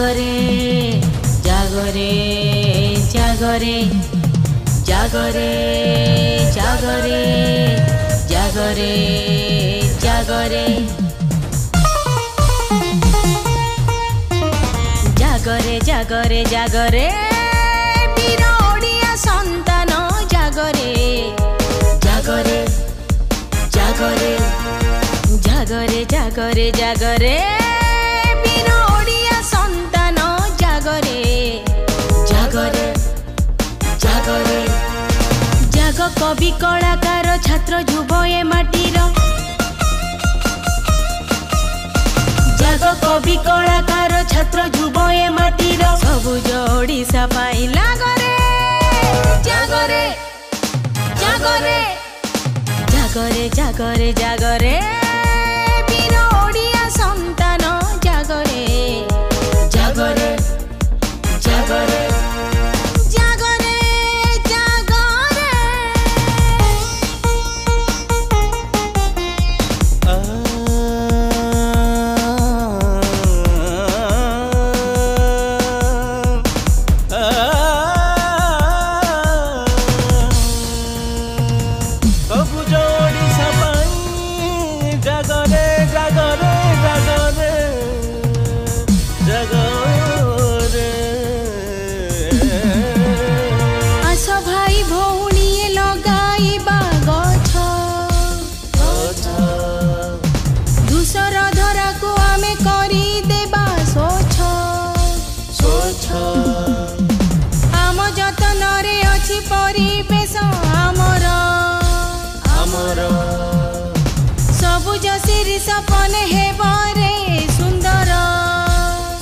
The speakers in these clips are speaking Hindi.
जागरे जागरे जागरे जागरे जागरे जागरे जागरे जागरे जागरे जागरे वीर ओडिया संतान जागरे जागरे जागरे जागरे जागरे जागरे वीर ओडिया संतान जागरे जागरे जागरे जाग कवि कलाकार छात्र युव ए माटीर जाग कवि कलाकार छात्र युव ए माटीर सबुज ओडिशा पाई लागरे जागरे जागरे जागरे जागरे जागरे वीर ओडिया संतान जागरे जागरे जागरे जागरे जागरे सबुज ओडिशा पाई जागरे जागरे जागरे जागरे आस भाई भौणी लगाइबा गछ दूसर धरा को आमे करी देबा सोछ आम जतन रे अछि परिवेश आमर सबुज सिरी सपन हेबरे सुंदर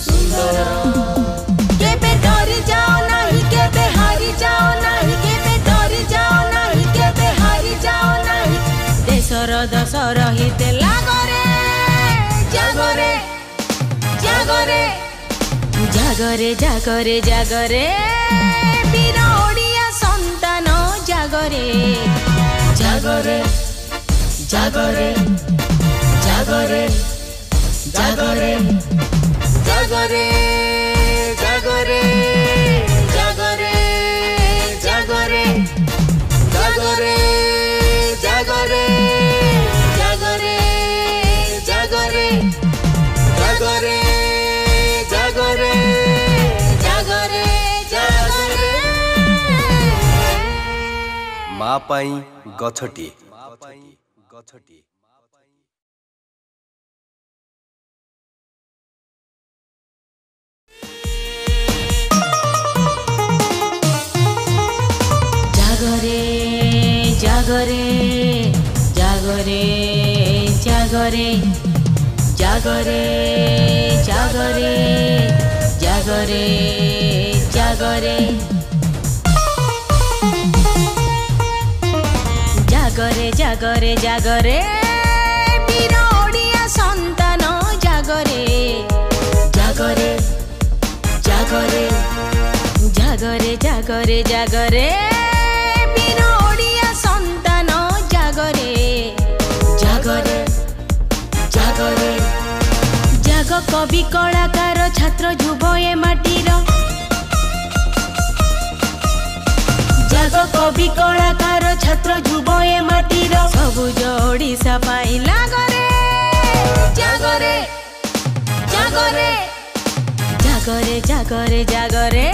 सुंदर केबे डरी जाओ नाही केबे हारी जाओ नाही केबे डरी जाओ नाही केबे हारी जाओ नाही देशर दशर हिते लागरे जागरे जागरे जागरे जागरे जागरे वीर ओडिया संतान जागरे जागरे जागरे जागरे जागरे जागरे जागरे जागरे जागरे जागरे जागरे जागरे जागरे जागरे जागरे जागरे जागरे माँ पाई गछटी गछटी जागरे जागरे जागरे जागरे जागरे जागरे जागरे जागरे जागरे जागरे जागरे वीर ओडिया संतान जागरे जागरे जागरे जागरे जागरे जागरे वीर ओडिया संतान जागरे जागरे जागरे जाग कवि कलाकार छात्र युव ए माटीर जाग कवि कलाकार छात्र युव ए माटीर सबुज ओडिशा पाई लागरे जागरे जागरे जागरे जागरे जागरे